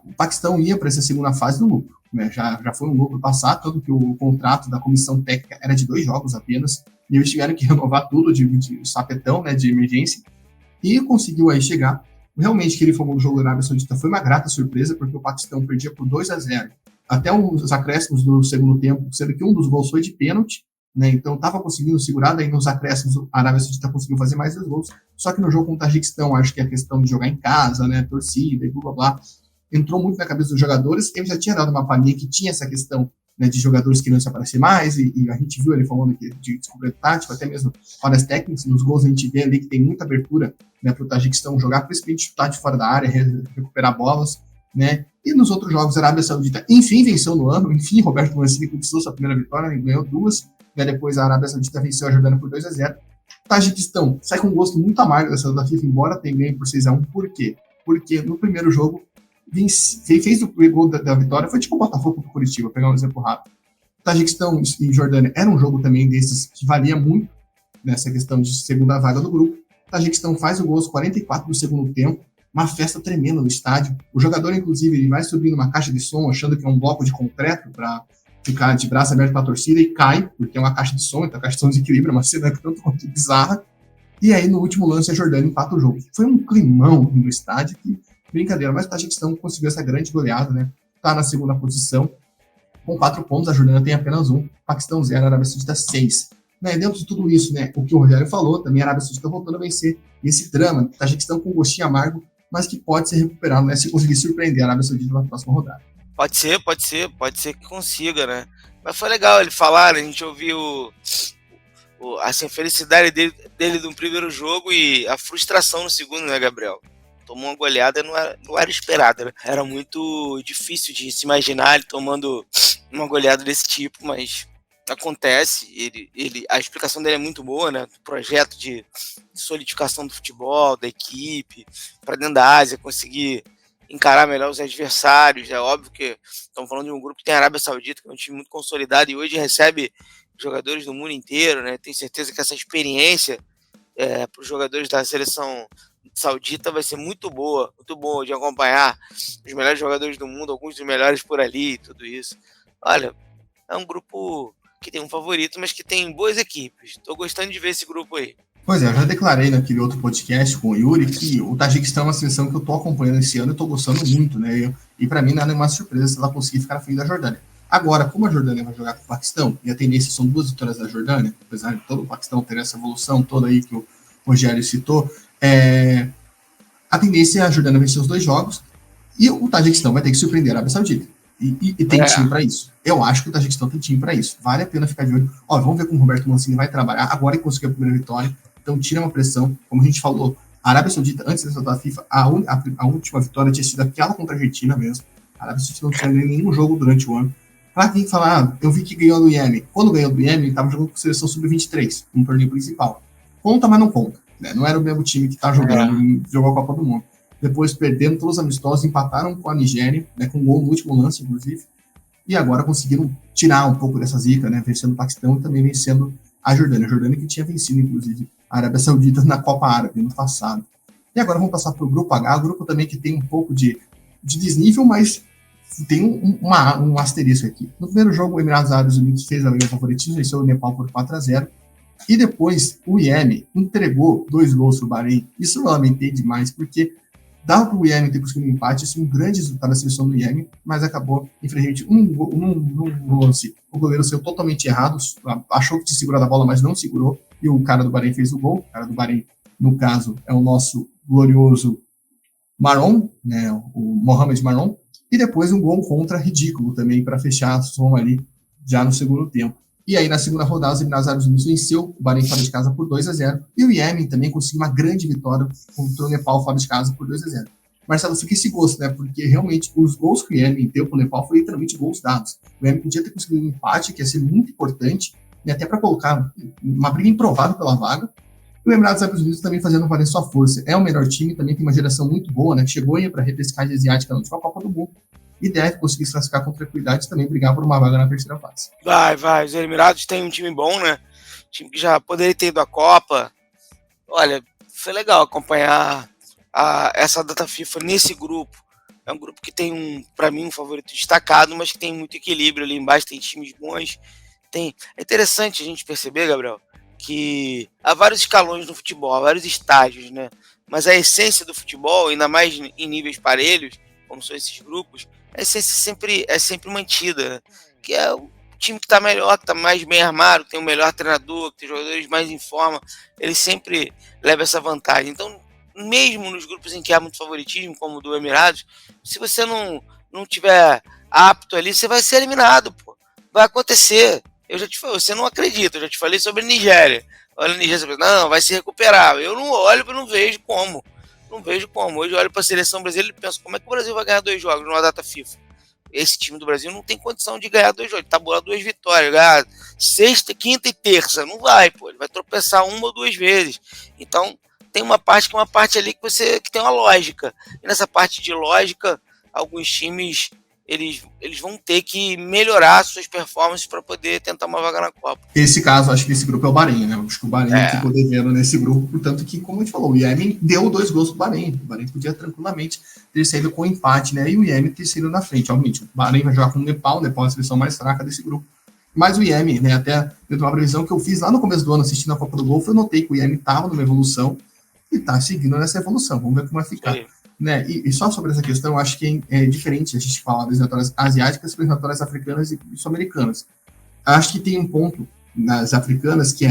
S2: o Paquistão ia para essa segunda fase do lucro, né, já foi um lucro passado, tanto que o contrato da comissão técnica era de 2 jogos apenas, e eles tiveram que renovar tudo de sapetão, né, de emergência, e conseguiu aí chegar. Realmente, que ele falou no jogo da Arábia Saudita foi uma grata surpresa, porque o Paquistão perdia por 2-0 até os acréscimos do segundo tempo, sendo que um dos gols foi de pênalti, né? Então estava conseguindo segurar, daí nos acréscimos a Arábia Saudita conseguiu fazer mais 2 gols, só que no jogo com o Tajiquistão, acho que a questão de jogar em casa, né, torcida e blá blá blá, entrou muito na cabeça dos jogadores. Ele já tinha dado uma palhinha que tinha essa questão, né, de jogadores querendo se aparecer mais, e a gente viu ele falando aqui de descobrir tático, até mesmo horas técnicas, nos gols a gente vê ali que tem muita abertura, né, para o Tajiquistão jogar, principalmente chutar de fora da área, recuperar bolas, né, e nos outros jogos a Arábia Saudita, enfim, venceu no ano, enfim, Roberto Mancini conquistou sua primeira vitória, né, ganhou 2, né, depois a Arábia Saudita venceu a Jordânia por 2-0, o Tajiquistão sai com um gosto muito amargo dessa da FIFA, embora tenha ganho por 6-1, por quê? Porque no primeiro jogo fez o gol da vitória, foi tipo o Botafogo pro Curitiba, pegar um exemplo rápido. Tajiquistão e Jordânia era um jogo também desses que valia muito nessa questão de segunda vaga do grupo. Tajiquistão faz o gol aos 44 do segundo tempo, uma festa tremenda no estádio. O jogador, inclusive, ele vai subindo uma caixa de som, achando que é um bloco de concreto para ficar de braço aberto para a torcida, e cai, porque é uma caixa de som, então a caixa de som desequilibra, uma cena tanto quanto bizarra. E aí, no último lance, a Jordânia empata o jogo. Foi um climão no estádio que, brincadeira, mas o Tajiquistão conseguiu essa grande goleada, né? Tá na segunda posição, com 4 pontos, a Jordânia tem apenas 1, Paquistão 0, a Arábia Saudita 6. Né, dentro de tudo isso, né, o que o Rogério falou, também a Arábia Saudita voltando a vencer esse drama, a Tajiquistão com um gostinho amargo, mas que pode ser recuperado, né, se conseguir surpreender a Arábia Saudita na próxima rodada.
S3: Pode ser que consiga, né? Mas foi legal ele falar, né? A gente ouviu assim, a felicidade dele no primeiro jogo e a frustração no segundo, né, Gabriel? Tomou uma goleada, não era esperada, né? Era muito difícil de se imaginar ele tomando uma goleada desse tipo, mas acontece. A explicação dele é muito boa, né? O projeto de solidificação do futebol, da equipe, para dentro da Ásia, conseguir encarar melhor os adversários. É óbvio que estamos falando de um grupo que tem a Arábia Saudita, que é um time muito consolidado e hoje recebe jogadores do mundo inteiro, né? Tenho certeza que essa experiência para os jogadores da seleção saudita vai ser muito boa de acompanhar os melhores jogadores do mundo, alguns dos melhores por ali e tudo isso. Olha, é um grupo que tem um favorito, mas que tem boas equipes. Estou gostando de ver esse grupo aí.
S2: Pois é, eu já declarei naquele outro podcast com o Yuri que o Tajiquistão é uma seleção que eu tô acompanhando esse ano e tô gostando muito, né? E para mim nada é uma surpresa se ela conseguir ficar na frente da Jordânia. Agora, como a Jordânia vai jogar com o Paquistão, e a tendência são 2 vitórias da Jordânia, apesar de todo o Paquistão ter essa evolução toda aí que o Rogério citou, a tendência é a Jordânia vencer os 2 jogos e o Tajiquistão vai ter que surpreender a Arábia Saudita. E tem time para isso. Eu acho que o Tajiquistão tem time para isso. Vale a pena ficar de olho. Ó, vamos ver como o Roberto Mancini vai trabalhar agora que conseguiu a primeira vitória. Então tira uma pressão. Como a gente falou, a Arábia Saudita, antes dessa da FIFA, a última vitória tinha sido aquela contra a Argentina mesmo. A Arábia Saudita não tinha ganho nenhum jogo durante o ano. Pra quem falar, eu vi que ganhou do Iêmen. Quando ganhou do Iêmen, ele estava jogando com a seleção sub-23, no torneio principal. Conta, mas não conta. né? Não era o mesmo time que está jogando, jogou a Copa do Mundo. Depois perdendo todos os amistosos, empataram com a Nigéria, né, com um gol no último lance, inclusive, e agora conseguiram tirar um pouco dessa zica, né, vencendo o Paquistão e também vencendo a Jordânia. A Jordânia que tinha vencido, inclusive, a Arábia Saudita na Copa Árabe no passado. E agora vamos passar para o Grupo H, grupo também que tem um pouco de desnível, mas tem um asterisco aqui. No primeiro jogo, o Emirados Árabes Unidos fez a liga favoritismo, venceu o Nepal por 4-0, e depois o IEM entregou 2 gols para o Bahrein. Isso eu lamentei demais, porque dava para o IEM ter conseguido um empate, isso é um grande resultado da seleção do IEM, mas acabou, infelizmente, num lance. O goleiro saiu totalmente errado, achou que tinha segurado a bola, mas não segurou, e o cara do Bahrein fez o gol. O cara do Bahrein, no caso, é o nosso glorioso Maron, né, o Mohamed Maron, e depois um gol contra ridículo também, para fechar a soma ali, já no segundo tempo. E aí, na segunda rodada, os Emirados Árabes Unidos venceu o Bahrein fora de casa por 2-0, e o Iêmen também conseguiu uma grande vitória contra o Nepal fora de casa por 2-0. Marcelo, fica esse gosto, né? Porque realmente os gols que o Iêmen deu para o Nepal foram literalmente gols dados. O Iêmen podia ter conseguido um empate, que ia ser muito importante, né, até para colocar uma briga improvável pela vaga. E o Emirados Árabes Unidos também fazendo valer sua força. É o melhor time, também tem uma geração muito boa, né? Chegou aí para a repescagem asiática na última Copa do Mundo e deve conseguir se classificar com tranquilidade e também brigar por uma vaga na terceira fase.
S3: Vai. Os Emirados têm um time bom, né? Time que já poderia ter ido à Copa. Olha, foi legal acompanhar essa data FIFA nesse grupo. É um grupo que tem, para mim, um favorito destacado, mas que tem muito equilíbrio ali embaixo, tem times bons. É interessante a gente perceber, Gabriel, que há vários escalões no futebol, há vários estágios, né? Mas a essência do futebol, ainda mais em níveis parelhos, como são esses grupos, a essência é sempre mantida, né? Que é o time que está melhor, que está mais bem armado, tem o melhor treinador, que tem jogadores mais em forma, ele sempre leva essa vantagem. Então, mesmo nos grupos em que há muito favoritismo, como o do Emirados, se você não tiver apto ali, você vai ser eliminado, pô. Vai acontecer. Eu já te falei, você não acredita, eu já te falei sobre a Nigéria. Olha a Nigéria, você fala, não, vai se recuperar. Eu não olho, eu não vejo como. Hoje eu olho para a seleção brasileira e penso, como é que o Brasil vai ganhar 2 jogos numa data FIFA? Esse time do Brasil não tem condição de ganhar 2 jogos, tabular 2 vitórias, ganhar sexta, quinta e terça, não vai, pô, ele vai tropeçar 1 ou 2 vezes. Então, tem uma parte ali que tem uma lógica. E nessa parte de lógica, alguns times eles vão ter que melhorar suas performances para poder tentar uma vaga na Copa.
S2: Esse caso, acho que esse grupo é o Bahrein, né? Acho que o Bahrein ficou devendo nesse grupo, portanto que, como a gente falou, o Iêmen deu 2 gols pro Bahrein. O Bahrein podia tranquilamente ter saído com empate, né? E o Iêmen ter saído na frente. Obviamente, o Bahrein vai jogar com o Nepal é a seleção mais fraca desse grupo. Mas o Iêmen, né? Até dentro de uma previsão que eu fiz lá no começo do ano, assistindo a Copa do Golfo, eu notei que o Iêmen estava numa evolução e está seguindo nessa evolução. Vamos ver como vai ficar. Sim. Né? E só sobre essa questão, eu acho que é diferente a gente falar das eliminatórias asiáticas para as eliminatórias africanas e sul-americanas. Acho que tem um ponto nas africanas que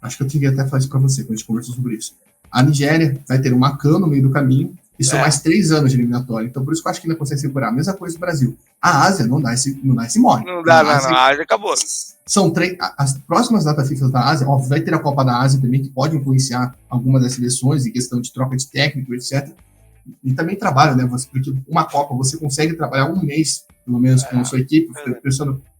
S2: acho que eu tinha até falar isso para você quando a gente conversou sobre isso. A Nigéria vai ter uma CAN no meio do caminho e são mais 3 anos de eliminatória. Então, por isso que eu acho que ainda consegue segurar. A mesma coisa do Brasil. A Ásia não dá esse morre.
S3: Não dá, a Ásia acabou.
S2: São 3. As próximas datas FIFA da Ásia, óbvio, vai ter a Copa da Ásia também, que pode influenciar algumas das seleções em questão de troca de técnico, etc. E também trabalho, né? Porque uma Copa você consegue trabalhar 1 mês, pelo menos, com a sua equipe,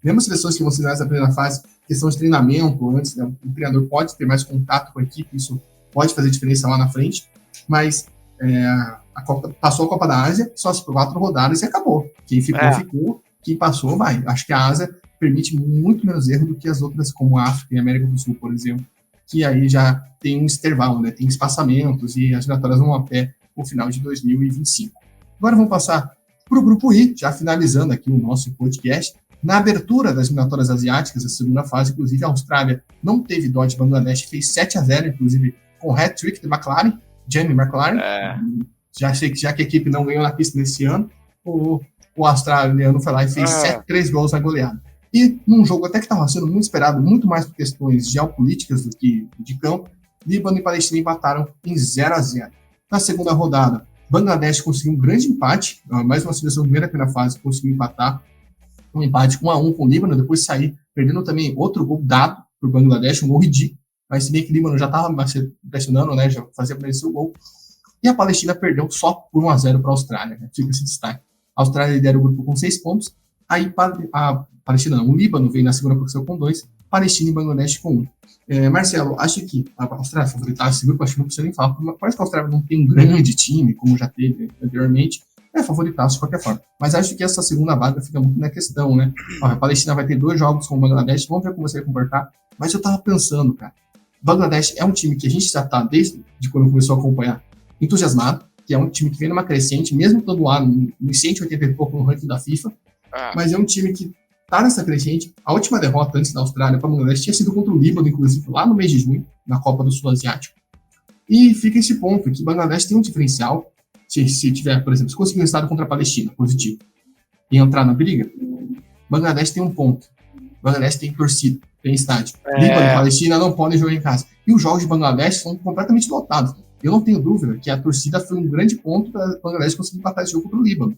S2: mesmo as seleções que vão se dar nessa primeira fase, questão de treinamento antes, né? O treinador pode ter mais contato com a equipe, isso pode fazer diferença lá na frente, mas passou a Copa da Ásia, só as 4 rodadas e acabou. Quem ficou, ficou, quem passou, vai. Acho que a Ásia permite muito menos erro do que as outras, como a África e a América do Sul, por exemplo, que aí já tem um intervalo, né? Tem espaçamentos e as eliminatórias vão a pé no final de 2025. Agora vamos passar para o Grupo I, já finalizando aqui o nosso podcast. Na abertura das eliminatórias asiáticas, a segunda fase, inclusive, a Austrália não teve dó de Bangladesh, fez 7-0, inclusive, com o hat-trick de McLaren, Jamie McLaren. Já que a equipe não ganhou na pista nesse ano, o australiano foi lá e fez 3 gols na goleada. E num jogo até que estava sendo muito esperado, muito mais por questões geopolíticas do que de campo, Líbano e Palestina empataram em 0-0. Na segunda rodada, Bangladesh conseguiu um grande empate, mais uma seleção da primeira fase conseguiu empatar, um empate 1-1 com o Líbano, depois sair perdendo também outro gol dado por Bangladesh, um gol ridículo, mas se bem que o Líbano já estava pressionando, né, já fazia aparecer o gol. E a Palestina perdeu só por 1-0 para a Austrália, né, fica esse destaque. A Austrália lidera o grupo com 6 pontos, Aí a Palestina não, o Líbano vem na segunda posição com 2, Palestina e Bangladesh com 1. Marcelo, acho que a Austrália favoritasse esse grupo, acho que não precisa nem falar, porque parece que a Austrália não tem um grande time, como já teve anteriormente, favoritasse de qualquer forma. Mas acho que essa segunda vaga fica muito na questão, né? A Palestina vai ter 2 jogos com o Bangladesh, vamos ver como você vai comportar. Mas eu tava pensando, cara, Bangladesh é um time que a gente já tá, desde quando começou a acompanhar, entusiasmado, que é um time que vem numa crescente, mesmo todo ano, em 180 e pouco no ranking da FIFA, mas é um time que tá nessa crescente. A última derrota antes da Austrália para o Bangladesh tinha sido contra o Líbano, inclusive, lá no mês de junho, na Copa do Sul Asiático. E fica esse ponto, que o Bangladesh tem um diferencial, se tiver, por exemplo, se conseguir um resultado contra a Palestina, positivo, e entrar na briga, Bangladesh tem um ponto. Bangladesh tem torcida, tem estádio. Líbano e Palestina não podem jogar em casa. E os jogos de Bangladesh são completamente lotados. Eu não tenho dúvida que a torcida foi um grande ponto para o Bangladesh conseguir empatar esse jogo contra o Líbano.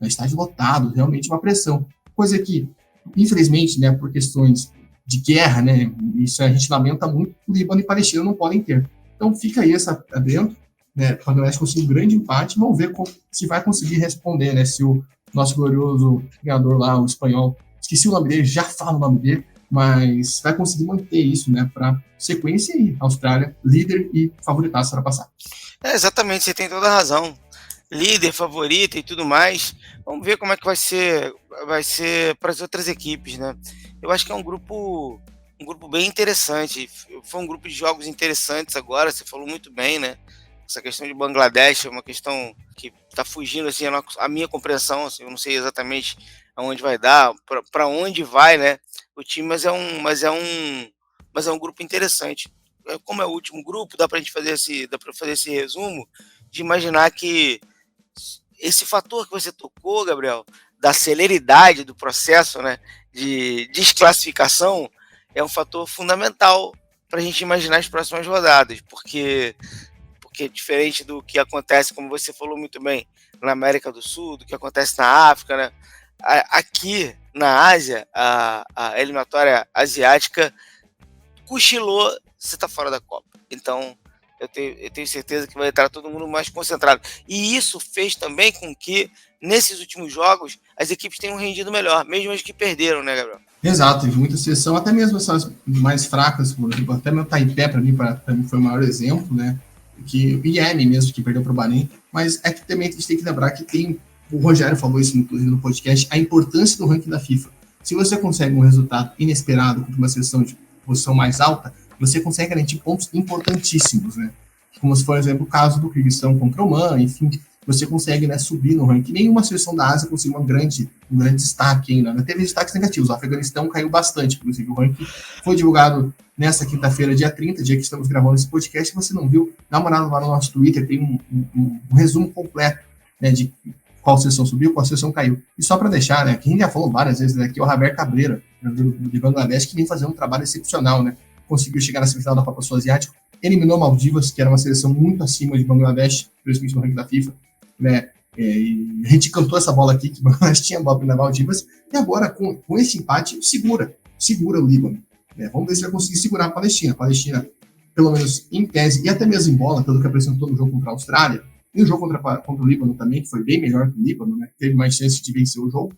S2: É estádio lotado, realmente uma pressão. Coisa que, infelizmente, né, por questões de guerra, né, isso a gente lamenta muito, o Líbano e Palestina não podem ter. Então fica aí essa adentro, né, o Bangladesh conseguir um grande empate, vamos ver se vai conseguir responder, né, se o nosso glorioso ganhador lá, o espanhol, esqueci o nome dele, já falo o nome dele, mas vai conseguir manter isso, né, para sequência aí, Austrália, líder e favoritaço para passar.
S3: Exatamente, você tem toda a razão. Líder, favorita e tudo mais. Vamos ver como é que vai ser para as outras equipes, né? Eu acho que é um grupo bem interessante. Foi um grupo de jogos interessantes agora, você falou muito bem, né? Essa questão de Bangladesh é uma questão que está fugindo, assim, a minha compreensão, assim, eu não sei exatamente aonde vai dar, para onde vai, né? O time, mas é um grupo interessante. Como é o último grupo, dá para fazer esse resumo de imaginar que esse fator que você tocou, Gabriel, da celeridade do processo, né, de desclassificação, é um fator fundamental para a gente imaginar as próximas rodadas, porque diferente do que acontece, como você falou muito bem, na América do Sul, do que acontece na África, né, aqui na Ásia, a eliminatória asiática cochilou, você está fora da Copa. Então, eu tenho certeza que vai estar todo mundo mais concentrado. E isso fez também com que, nesses últimos jogos, as equipes tenham rendido melhor, mesmo as que perderam, né, Gabriel?
S2: Exato, teve muita seleção, até mesmo essas mais fracas, por exemplo, até meu Taipei, para mim foi o maior exemplo, né? Que o Iêmen mesmo, que perdeu para o Bahrein, mas é que também a gente tem que lembrar que tem, o Rogério falou isso inclusive no podcast, a importância do ranking da FIFA. Se você consegue um resultado inesperado contra uma seleção de posição mais alta, você consegue garantir pontos importantíssimos, né? Como se for, por exemplo, o caso do Kirguistão contra o Oman, enfim, você consegue, né, subir no ranking. Nenhuma seleção da Ásia conseguiu um grande destaque ainda, né? Teve destaques negativos, o Afeganistão caiu bastante, inclusive o ranking foi divulgado nessa quinta-feira, dia 30, dia que estamos gravando esse podcast. Se você não viu, dá uma olhada lá no nosso Twitter, tem um resumo completo, né, de qual seleção subiu, qual seleção caiu. E só para deixar, né, que a gente já falou várias vezes, né, que o Javier Cabreira, de Bangladesh, que vem fazendo um trabalho excepcional, né, conseguiu chegar na semifinal da Copa Sul Asiática, eliminou Maldivas, que era uma seleção muito acima de Bangladesh, principalmente no ranking da FIFA, né, e a gente cantou essa bola aqui, que Bangladesh tinha bola na Maldivas, e agora, com esse empate, segura o Líbano. Né, vamos ver se vai conseguir segurar a Palestina. A Palestina, pelo menos em tese, e até mesmo em bola, pelo que apresentou no jogo contra a Austrália, e no jogo contra o Líbano também, que foi bem melhor que o Líbano, né, teve mais chance de vencer o jogo,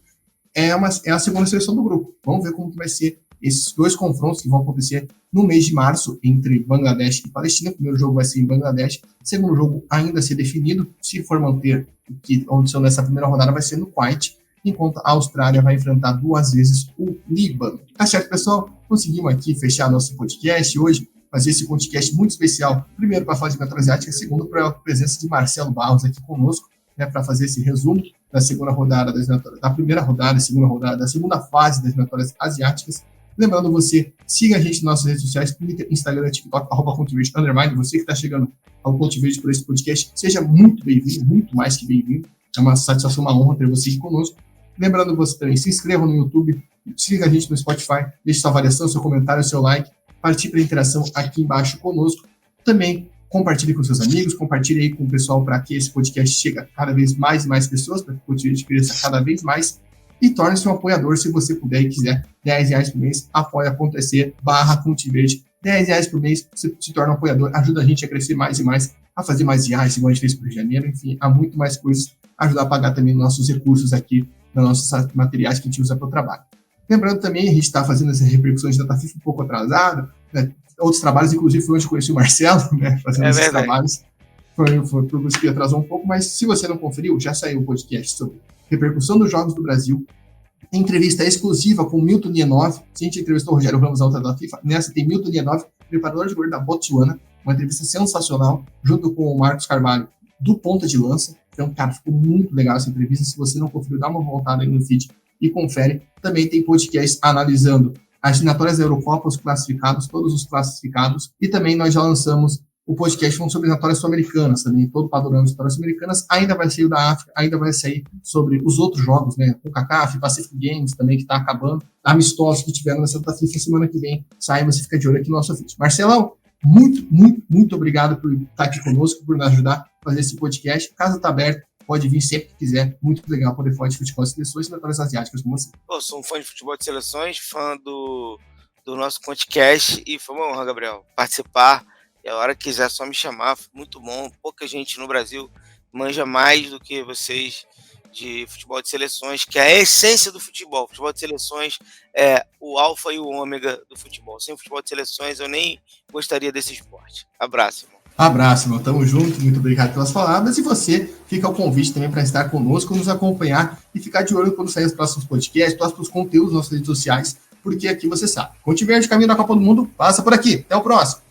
S2: é a segunda seleção do grupo. Vamos ver como que vai ser esses 2 confrontos que vão acontecer no mês de março entre Bangladesh e Palestina. O primeiro jogo vai ser em Bangladesh, o segundo jogo ainda a ser definido, se for manter que a audição dessa primeira rodada vai ser no Kuwait, enquanto a Austrália vai enfrentar 2 vezes o Líbano. Tá certo, pessoal? Conseguimos aqui fechar nosso podcast hoje, fazer esse podcast muito especial, primeiro para falar de eliminatória asiática, segundo para a presença de Marcelo Barros aqui conosco, né, para fazer esse resumo da segunda rodada da primeira rodada, segunda rodada, da segunda fase das eliminatórias asiáticas. Lembrando você, siga a gente nas nossas redes sociais, Twitter, Instagram, TikTok, @Pontiverde_, você que está chegando ao Pontiverde por esse podcast, seja muito bem-vindo, muito mais que bem-vindo. É uma satisfação, uma honra ter você aqui conosco. Lembrando você também, se inscreva no YouTube, siga a gente no Spotify, deixe sua avaliação, seu comentário, seu like, participe da interação aqui embaixo conosco. Também compartilhe com seus amigos, compartilhe aí com o pessoal para que esse podcast chegue a cada vez mais e mais pessoas, para que o Pontiverde cresça cada vez mais. E torne-se um apoiador se você puder e quiser. R$10 por mês, apoia.se/Pontiverde. R$10 por mês, você se torna um apoiador, ajuda a gente a crescer mais e mais, a fazer mais viagens, igual a gente fez para o Rio de Janeiro, enfim, há muito mais coisas, ajudar a pagar também nossos recursos aqui nos nossos materiais que a gente usa para o trabalho. Lembrando também, a gente está fazendo essas repercussões da Data FIFA um pouco atrasada, né? Outros trabalhos, inclusive foi onde eu conheci o Marcelo, né? Fazendo esses trabalhos. Foi por isso que atrasou um pouco, mas se você não conferiu, já saiu o podcast sobre repercussão dos Jogos do Brasil, entrevista exclusiva com Milton Nienov. A gente entrevistou o Rogério Ramos, da FIFA, nessa tem Milton Nienov, preparador de goleiro da Botsuana, uma entrevista sensacional, junto com o Marcos Carvalho, do Ponta de Lança. Então, cara, ficou muito legal essa entrevista. Se você não conferiu, dá uma voltada aí no feed e confere. Também tem podcast analisando as eliminatórias da Eurocopa, os classificados, todos os classificados, e também nós já lançamos o podcast falando sobre eliminatórias sul-americanas também, todo o panorama de eliminatórias sul-americanas. Ainda vai sair o da África, ainda vai sair sobre os outros jogos, né? O CACAF, Pacific Games também, que está acabando, amistosos que tiveram nessa Data FIFA semana que vem. Sai, você fica de olho aqui no nosso vídeo. Marcelão, muito obrigado por estar aqui conosco, por nos ajudar a fazer esse podcast. A casa está aberta, pode vir sempre que quiser. Muito legal poder falar de futebol de seleções e eliminatórias asiáticas com você.
S3: Eu sou um fã de futebol de seleções, fã do nosso podcast, e foi uma honra, Gabriel, participar. E a hora que quiser, só me chamar. Muito bom. Pouca gente no Brasil manja mais do que vocês de futebol de seleções, que é a essência do futebol. Futebol de seleções é o alfa e o ômega do futebol. Sem futebol de seleções, eu nem gostaria desse esporte. Abraço, irmão.
S2: Abraço, irmão. Tamo junto. Muito obrigado pelas palavras. E você, fica o convite também para estar conosco, nos acompanhar e ficar de olho quando sair os próximos podcasts, próximos conteúdos nas nossas redes sociais, porque aqui você sabe. Ponte Verde, caminho da Copa do Mundo, passa por aqui. Até o próximo.